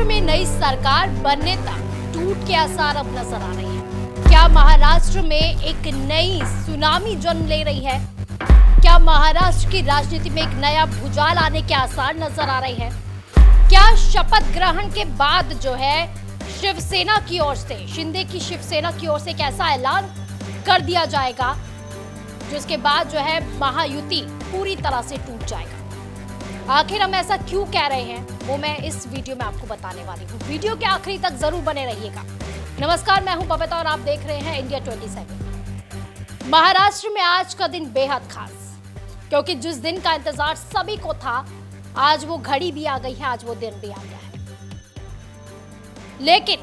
महाराष्ट्र में नई सरकार बनने तक टूट के आसार अब नजर आ रहे हैं। क्या महाराष्ट्र में एक नई सुनामी जन्म ले रही है? क्या महाराष्ट्र की राजनीति में एक नया भूचाल आने के आसार नजर आ रहे हैं? क्या शपथ ग्रहण के बाद जो है शिवसेना की ओर से, शिंदे की शिवसेना की ओर से एक ऐसा ऐलान कर दिया जाएगा जिसके बाद जो है महायुति पूरी तरह से टूट जाएगा? आखिर हम ऐसा क्यों कह रहे हैं वो मैं इस वीडियो में आपको बताने वाली हूँ। वीडियो के आखिरी तक जरूर बने रहिएगा। नमस्कार, मैं हूं बबीता और आप देख रहे हैं इंडिया 27। महाराष्ट्र में आज का दिन बेहद खास, क्योंकि जिस दिन का इंतजार सभी को था आज वो घड़ी भी आ गई है, आज वो दिन भी आ गया है। लेकिन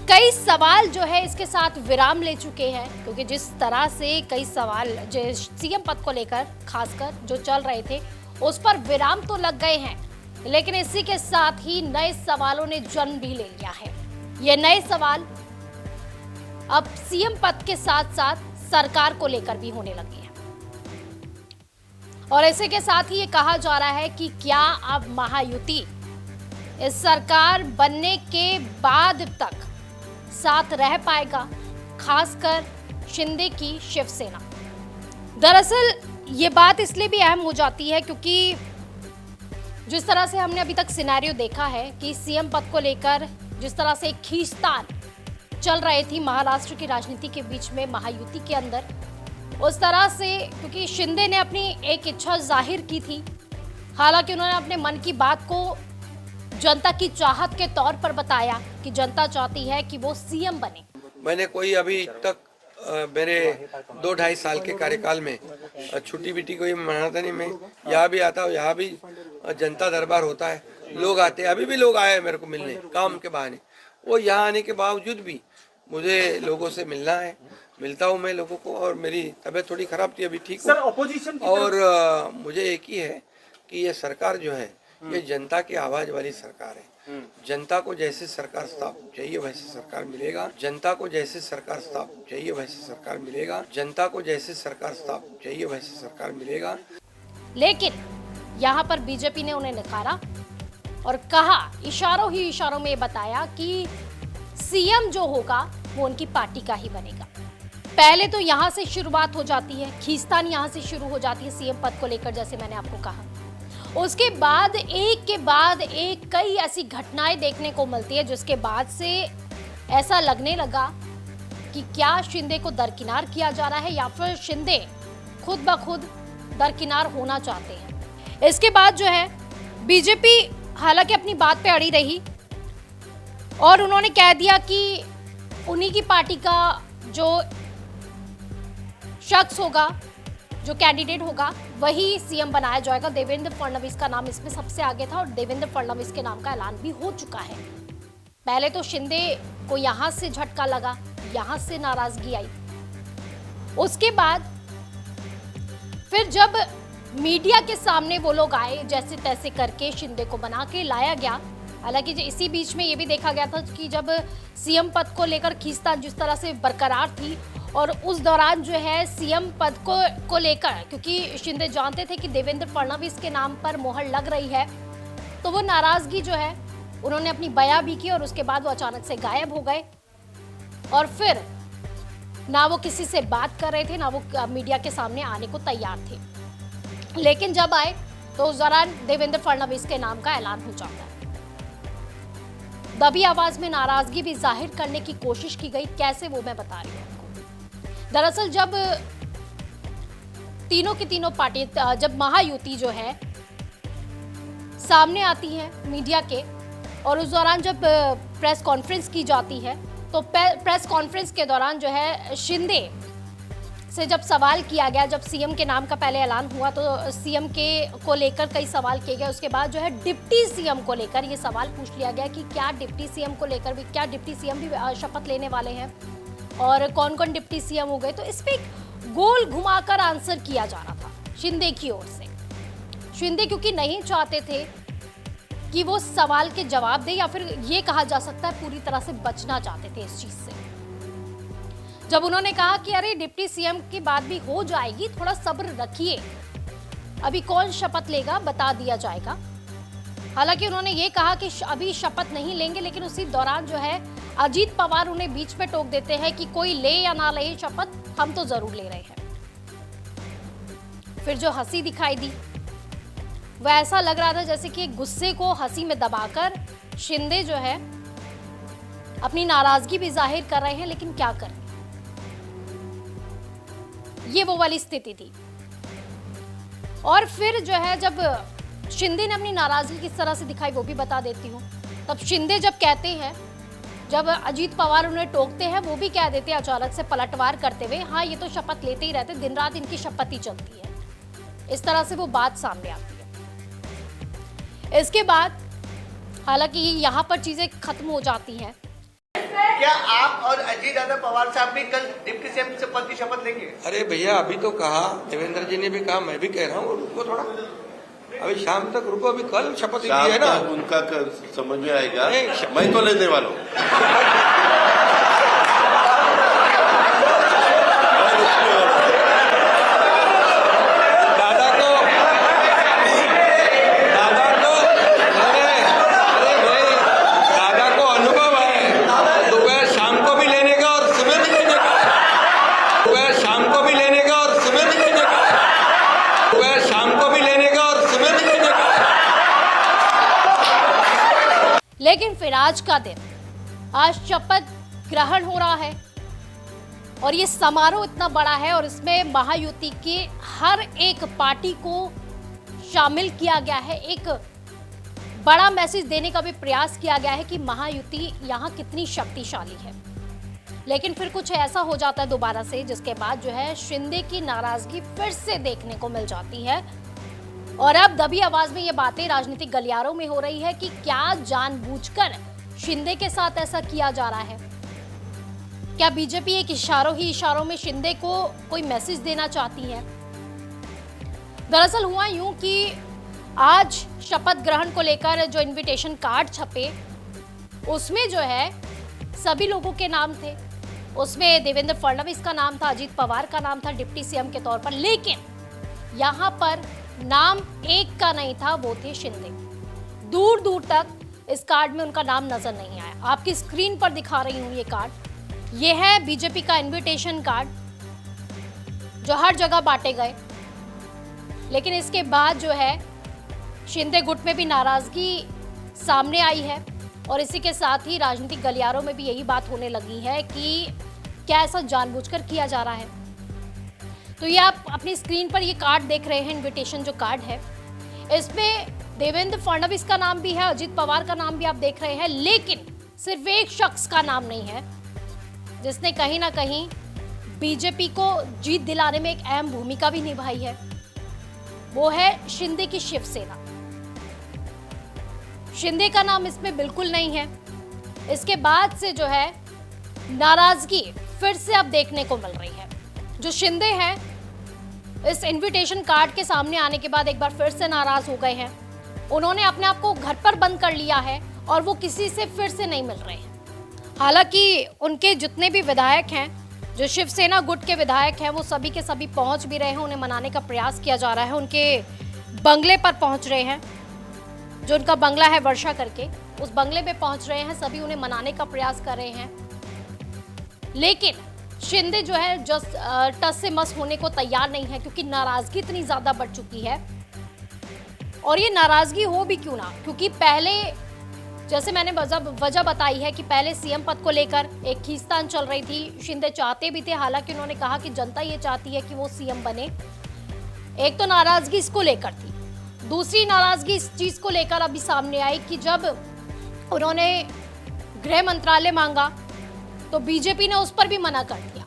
कई सवाल जो है इसके साथ विराम ले चुके हैं, क्योंकि जिस तरह से कई सवाल जो सीएम पद को लेकर खासकर जो चल रहे थे उस पर विराम तो लग गए हैं, लेकिन इसी के साथ ही नए सवालों ने जन्म भी ले लिया है। ये नए सवाल अब सीएम पद के साथ साथ सरकार को लेकर भी होने लगे हैं, और इसी के साथ ही ये कहा जा रहा है कि क्या अब महायुति इस सरकार बनने के बाद तक साथ रह पाएगा, खासकर शिंदे की शिवसेना। दरअसल ये बात इसलिए भी अहम हो जाती है क्योंकि जिस तरह से हमने अभी तक सिनेरियो देखा है कि सीएम पद को लेकर जिस तरह से खींचतान चल रही थी महाराष्ट्र की राजनीति के बीच में महायुति के अंदर, उस तरह से क्योंकि शिंदे ने अपनी एक इच्छा जाहिर की थी, हालांकि उन्होंने अपने मन की बात को जनता की चाहत के तौर पर बताया कि जनता चाहती है कि वो सीएम बने। मैंने कोई अभी तक मेरे 2-2.5 साल के कार्यकाल में छुट्टी बिट्टी कोई मनाता नहीं। मैं यहाँ भी आता हूँ, यहाँ भी जनता दरबार होता है, लोग आते हैं, अभी भी लोग आए मेरे को मिलने काम के बहाने। वो यहाँ आने के बावजूद भी मुझे लोगों से मिलना है, मिलता हूँ मैं लोगों को, और मेरी तबीयत थोड़ी खराब थी, अभी ठीक हूँ। और मुझे एक ही है कि ये सरकार जो है ये जनता की आवाज वाली सरकार है। जनता को जैसे सरकार स्थाप चाहिए वैसे सरकार मिलेगा, जनता को जैसे सरकार स्थाप चाहिए वैसे सरकार मिलेगा, जनता को जैसे सरकार स्थाप चाहिए वैसे सरकार मिलेगा। लेकिन यहाँ पर बीजेपी ने उन्हें नकारा और कहा, इशारों ही इशारों में बताया कि सीएम जो होगा वो उनकी पार्टी का ही बनेगा। पहले तो यहाँ से शुरुआत हो जाती है, खींचतान यहाँ से शुरू हो जाती है सीएम पद को लेकर, जैसे मैंने आपको कहा। उसके बाद एक के बाद एक कई ऐसी घटनाएं देखने को मिलती है जिसके बाद से ऐसा लगने लगा कि क्या शिंदे को दरकिनार किया जा रहा है या फिर शिंदे खुद ब खुद दरकिनार होना चाहते हैं। इसके बाद जो है बीजेपी हालांकि अपनी बात पे अड़ी रही और उन्होंने कह दिया कि उन्हीं की पार्टी का जो शख्स होगा, जो कैंडिडेट होगा, वही सीएम बनाया जाएगा। देवेंद्र फडणवीस का नाम इसमें सबसे आगे था और देवेंद्र फडणवीस के नाम का ऐलान भी हो चुका है। पहले तो शिंदे को यहां से झटका लगा, यहां से नाराजगी आई। उसके बाद फिर जब मीडिया के सामने वो लोग आए, जैसे तैसे करके शिंदे को बना के लाया गया। हालांकि इसी बीच में ये भी देखा गया था कि जब सीएम पद को लेकर खींचतान जिस तरह से बरकरार थी, और उस दौरान जो है सीएम पद को लेकर, क्योंकि शिंदे जानते थे कि देवेंद्र फडणवीस के नाम पर मोहर लग रही है, तो वो नाराजगी जो है उन्होंने अपनी बयां भी की और उसके बाद वो अचानक से गायब हो गए। और फिर ना वो किसी से बात कर रहे थे, ना वो मीडिया के सामने आने को तैयार थे। लेकिन जब आए तो उस दौरान देवेंद्र फडणवीस के नाम का ऐलान हो जाता है। दबी आवाज में नाराजगी भी जाहिर करने की कोशिश की गई। कैसे, वो मैं बता रही हूँ। दरअसल जब तीनों की तीनों पार्टी, जब महायुति जो है सामने आती है मीडिया के, और उस दौरान जब प्रेस कॉन्फ्रेंस की जाती है, तो प्रेस कॉन्फ्रेंस के दौरान जो है शिंदे से जब सवाल किया गया, जब सीएम के नाम का पहले ऐलान हुआ तो सीएम के को लेकर कई सवाल किए गए। उसके बाद जो है डिप्टी सीएम को लेकर ये सवाल पूछ लिया गया कि क्या डिप्टी सीएम को लेकर भी, क्या डिप्टी सीएम भी शपथ लेने वाले हैं और कौन कौन डिप्टी सीएम हो गए। तो इस पे गोल घुमाकर आंसर किया जा रहा था शिंदे की ओर से। शिंदे क्योंकि नहीं चाहते थे कि वो सवाल के जवाब दे, या फिर ये कहा जा सकता है पूरी तरह से बचना चाहते थे इस चीज से। जब उन्होंने कहा कि अरे डिप्टी सीएम की बात भी हो जाएगी, थोड़ा सब्र रखिए, अभी कौन शपथ लेगा बता दिया जाएगा, हालांकि उन्होंने ये कहा कि अभी शपथ नहीं लेंगे, लेकिन उसी दौरान जो है अजीत पवार उन्हें बीच में टोक देते हैं कि कोई ले या ना ले शपथ, हम तो जरूर ले रहे हैं। फिर जो हंसी दिखाई दी वह ऐसा लग रहा था जैसे कि गुस्से को हंसी में दबाकर शिंदे जो है अपनी नाराजगी भी जाहिर कर रहे हैं, लेकिन क्या करें, ये वो वाली स्थिति थी। और फिर जो है जब शिंदे ने अपनी नाराजगी किस तरह से दिखाई वो भी बता देती हूँ। तब शिंदे जब कहते हैं, जब अजीत पवार उन्हें टोकते हैं, वो भी कह देते हैं अचानक से पलटवार करते हुए, हाँ ये तो शपथ लेते ही रहते, दिन रात इनकी शपथ ही चलती है। इस तरह से वो बात सामने आती है। इसके बाद हालांकि यहाँ पर चीजें खत्म हो जाती हैं। क्या आप और अजीत दादा पवार साहब भी कल डिप्टी सीएम से पद की शपथ लेंगे? अरे भैया, अभी तो कहा, देवेंद्र जी ने भी कहा, मैं भी कह रहा हूँ, रुको थोड़ा, अभी शाम तक रुको, अभी कल शपथ ली है ना, उनका समझ में आएगा। मैं तो लेने वाला हूँ। लेकिन फिर आज का दिन, आज शपथ ग्रहण हो रहा है और ये समारोह इतना बड़ा है और इसमें महायुति के हर एक पार्टी को शामिल किया गया है। एक बड़ा मैसेज देने का भी प्रयास किया गया है कि महायुति यहाँ कितनी शक्तिशाली है। लेकिन फिर कुछ ऐसा हो जाता है दोबारा से, जिसके बाद जो है शिंदे की नाराजगी फिर से देखने को मिल जाती है। और अब दबी आवाज में ये बातें राजनीतिक गलियारों में हो रही है कि क्या जानबूझकर शिंदे के साथ ऐसा किया जा रहा है? क्या बीजेपी एक इशारों में शिंदे को कोई मैसेज देना चाहती है? दरअसल हुआ यूं कि आज शपथ ग्रहण को लेकर जो इनविटेशन कार्ड छपे उसमें जो है सभी लोगों के नाम थे। उसमें देवेंद्र फडणवीस का नाम था, अजीत पवार का नाम था डिप्टी सीएम के तौर पर, लेकिन यहाँ पर नाम एक का नहीं था, वो थे शिंदे। दूर दूर तक इस कार्ड में उनका नाम नजर नहीं आया। आपकी स्क्रीन पर दिखा रही हूं ये कार्ड। ये है बीजेपी का इनविटेशन कार्ड जो हर जगह बांटे गए। लेकिन इसके बाद जो है शिंदे गुट में भी नाराजगी सामने आई है और इसी के साथ ही राजनीतिक गलियारों में भी यही बात होने लगी है कि क्या ऐसा जानबूझकर किया जा रहा है। तो ये आप अपनी स्क्रीन पर ये कार्ड देख रहे हैं, इनविटेशन जो कार्ड है, इसमें देवेंद्र फडणवीस का नाम भी है, अजीत पवार का नाम भी आप देख रहे हैं, लेकिन सिर्फ एक शख्स का नाम नहीं है जिसने कहीं ना कहीं बीजेपी को जीत दिलाने में एक अहम भूमिका भी निभाई है। वो है शिंदे की शिवसेना। शिंदे का नाम इसमें बिल्कुल नहीं है। इसके बाद से जो है नाराजगी फिर से अब देखने को मिल रही है। जो शिंदे हैं इस इनविटेशन कार्ड के सामने आने के बाद एक बार फिर से नाराज हो गए हैं। उन्होंने अपने आप को घर पर बंद कर लिया है और वो किसी से फिर से नहीं मिल रहे हैं। हालांकि उनके जितने भी विधायक हैं, जो शिवसेना गुट के विधायक हैं, वो सभी के सभी पहुंच भी रहे हैं। उन्हें मनाने का प्रयास किया जा रहा है। उनके बंगले पर पहुंच रहे हैं, जो उनका बंगला है वर्षा करके, उस बंगले पे पहुंच रहे हैं। सभी उन्हें मनाने का प्रयास कर रहे हैं। लेकिन शिंदे जो है टस से मस होने को तैयार नहीं है, क्योंकि नाराजगी इतनी ज्यादा बढ़ चुकी है। और ये नाराजगी हो भी क्यों ना, क्योंकि पहले जैसे मैंने वजह बताई है कि पहले सीएम पद को लेकर एक खींचतान चल रही थी। शिंदे चाहते भी थे, हालांकि उन्होंने कहा कि जनता ये चाहती है कि वो सीएम बने। एक तो नाराजगी इसको लेकर थी, दूसरी नाराजगी इस चीज को लेकर अभी सामने आई कि जब उन्होंने गृह मंत्रालय मांगा तो बीजेपी ने उस पर भी मना कर दिया।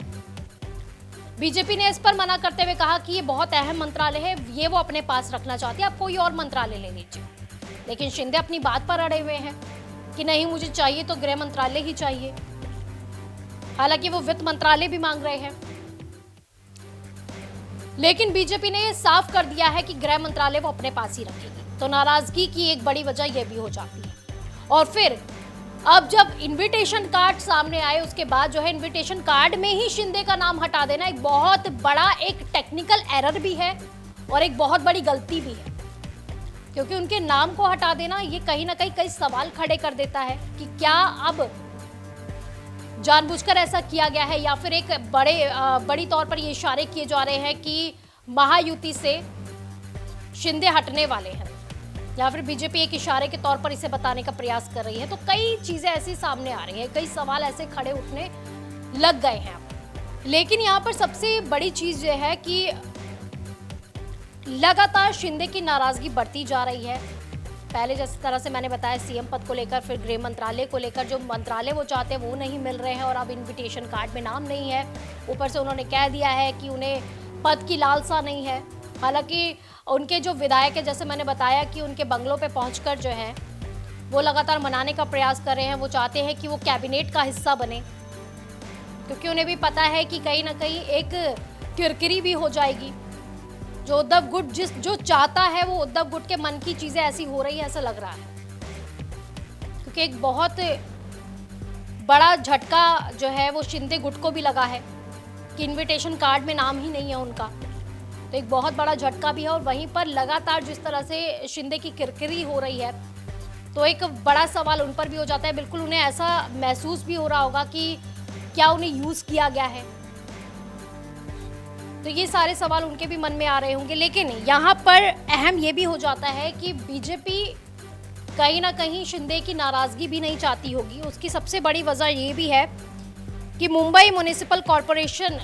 बीजेपी ने इस पर मना करते हुए कहा कि ये बहुत अहम मंत्रालय है, ये वो अपने पास रखना चाहती है, आप कोई और मंत्रालय ले लीजिए। लेकिन शिंदे अपनी बात पर अड़े हुए हैं कि नहीं, मुझे चाहिए तो गृह मंत्रालय ही चाहिए। हालांकि वो वित्त मंत्रालय भी मांग रहे हैं, लेकिन बीजेपी ने ये साफ कर दिया है कि गृह मंत्रालय वो अपने पास ही रखेगी। तो नाराजगी की एक बड़ी वजह यह भी हो जाती है। और फिर अब जब इनविटेशन कार्ड सामने आए उसके बाद जो है इनविटेशन कार्ड में ही शिंदे का नाम हटा देना एक बहुत बड़ा एक टेक्निकल एरर भी है और एक बहुत बड़ी गलती भी है। क्योंकि उनके नाम को हटा देना ये कहीं ना कहीं कई सवाल खड़े कर देता है कि क्या अब जानबूझकर ऐसा किया गया है या फिर एक बड़ी तौर पर ये इशारे किए जा रहे हैं कि महायुति से शिंदे हटने वाले हैं, या फिर बीजेपी एक इशारे के तौर पर इसे बताने का प्रयास कर रही है। तो कई चीजें ऐसी सामने आ रही हैं, कई सवाल ऐसे खड़े उठने लग गए हैं। लेकिन यहाँ पर सबसे बड़ी चीज ये है कि लगातार शिंदे की नाराजगी बढ़ती जा रही है। पहले जिस तरह से मैंने बताया सीएम पद को लेकर, फिर गृह मंत्रालय को लेकर, जो मंत्रालय वो चाहते हैं वो नहीं मिल रहे हैं और अब इनविटेशन कार्ड में नाम नहीं है। ऊपर से उन्होंने कह दिया है कि उन्हें पद की लालसा नहीं है। हालांकि उनके जो विधायक है, जैसे मैंने बताया कि उनके बंगलों पे पहुंचकर जो है वो लगातार मनाने का प्रयास कर रहे हैं। वो चाहते हैं कि वो कैबिनेट का हिस्सा बने, क्योंकि उन्हें भी पता है कि कहीं ना कहीं एक किरकिरी भी हो जाएगी। जो उद्धव गुट जो चाहता है वो उद्धव गुट के मन की चीजें ऐसी हो रही है, ऐसा लग रहा है। क्योंकि एक बहुत बड़ा झटका जो है वो शिंदे गुट को भी लगा है कि इनविटेशन कार्ड में नाम ही नहीं है उनका। तो एक बहुत बड़ा झटका भी है और वहीं पर लगातार जिस तरह से शिंदे की किरकिरी हो रही है, तो एक बड़ा सवाल उन पर भी हो जाता है। बिल्कुल उन्हें ऐसा महसूस भी हो रहा होगा कि क्या उन्हें यूज किया गया है। तो ये सारे सवाल उनके भी मन में आ रहे होंगे। लेकिन यहाँ पर अहम ये भी हो जाता है कि बीजेपी कहीं ना कहीं शिंदे की नाराजगी भी नहीं चाहती होगी। उसकी सबसे बड़ी वजह ये भी है कि मुंबई म्युनिसिपल कॉरपोरेशन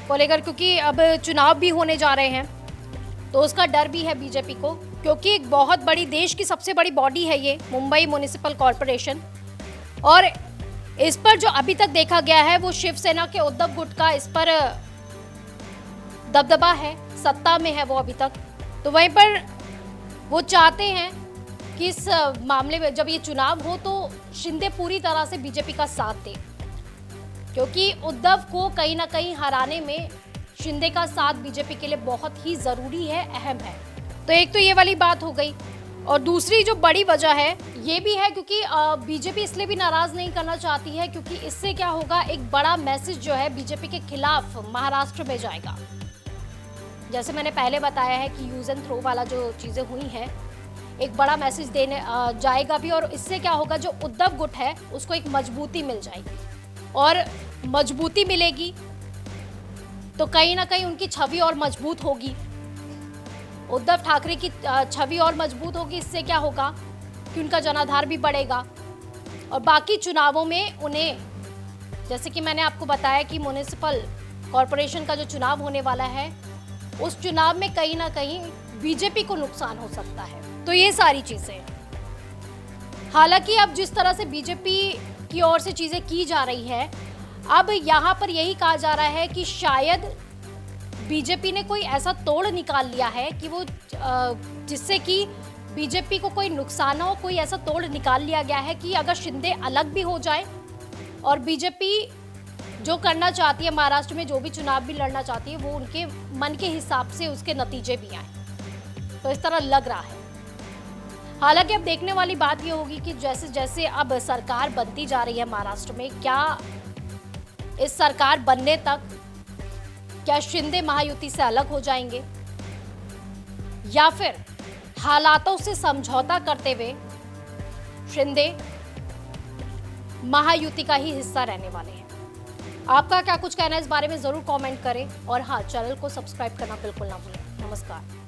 को लेकर, क्योंकि अब चुनाव भी होने जा रहे हैं, तो उसका डर भी है बीजेपी को, क्योंकि एक बहुत बड़ी, देश की सबसे बड़ी बॉडी है ये मुंबई म्युनिसिपल कॉरपोरेशन। और इस पर जो अभी तक देखा गया है वो शिवसेना के उद्धव गुट का इस पर दबदबा है, सत्ता में है वो अभी तक। तो वहीं पर वो चाहते हैं कि इस मामले में जब ये चुनाव हो तो शिंदे पूरी तरह से बीजेपी का साथ दे, क्योंकि उद्धव को कहीं ना कहीं हराने में शिंदे का साथ बीजेपी के लिए बहुत ही जरूरी है, अहम है। तो एक तो ये वाली बात हो गई। और दूसरी जो बड़ी वजह है ये भी है क्योंकि बीजेपी इसलिए भी नाराज नहीं करना चाहती है क्योंकि इससे क्या होगा, एक बड़ा मैसेज जो है बीजेपी के खिलाफ महाराष्ट्र में जाएगा। जैसे मैंने पहले बताया है कि यूज एंड थ्रो वाला जो चीजें हुई हैं, एक बड़ा मैसेज देने जाएगा भी। और इससे क्या होगा, जो उद्धव गुट है उसको एक मजबूती मिल जाएगी, और मजबूती मिलेगी तो कहीं ना कहीं उनकी छवि और मजबूत होगी, उद्धव ठाकरे की छवि और मजबूत होगी। इससे क्या होगा कि उनका जनाधार भी बढ़ेगा और बाकी चुनावों में उन्हें, जैसे कि मैंने आपको बताया कि म्युनिसिपल कॉरपोरेशन का जो चुनाव होने वाला है उस चुनाव में कहीं ना कहीं बीजेपी को नुकसान हो सकता है। तो ये सारी चीजें, हालांकि अब जिस तरह से बीजेपी की ओर से चीजें की जा रही है, अब यहाँ पर यही कहा जा रहा है कि शायद बीजेपी ने कोई ऐसा तोड़ निकाल लिया है कि वो जिससे कि बीजेपी को कोई नुकसान ना हो। कोई ऐसा तोड़ निकाल लिया गया है कि अगर शिंदे अलग भी हो जाए और बीजेपी जो करना चाहती है, महाराष्ट्र में जो भी चुनाव भी लड़ना चाहती है, वो उनके मन के हिसाब से उसके नतीजे भी आए। तो इस तरह लग रहा है। हालांकि अब देखने वाली बात ये होगी कि जैसे जैसे अब सरकार बनती जा रही है महाराष्ट्र में, क्या इस सरकार बनने तक क्या शिंदे महायुति से अलग हो जाएंगे या फिर हालातों से समझौता करते हुए शिंदे महायुति का ही हिस्सा रहने वाले हैं। आपका क्या कुछ कहना है इस बारे में जरूर कमेंट करें और हाँ, चैनल को सब्सक्राइब करना बिल्कुल ना भूलें। नमस्कार।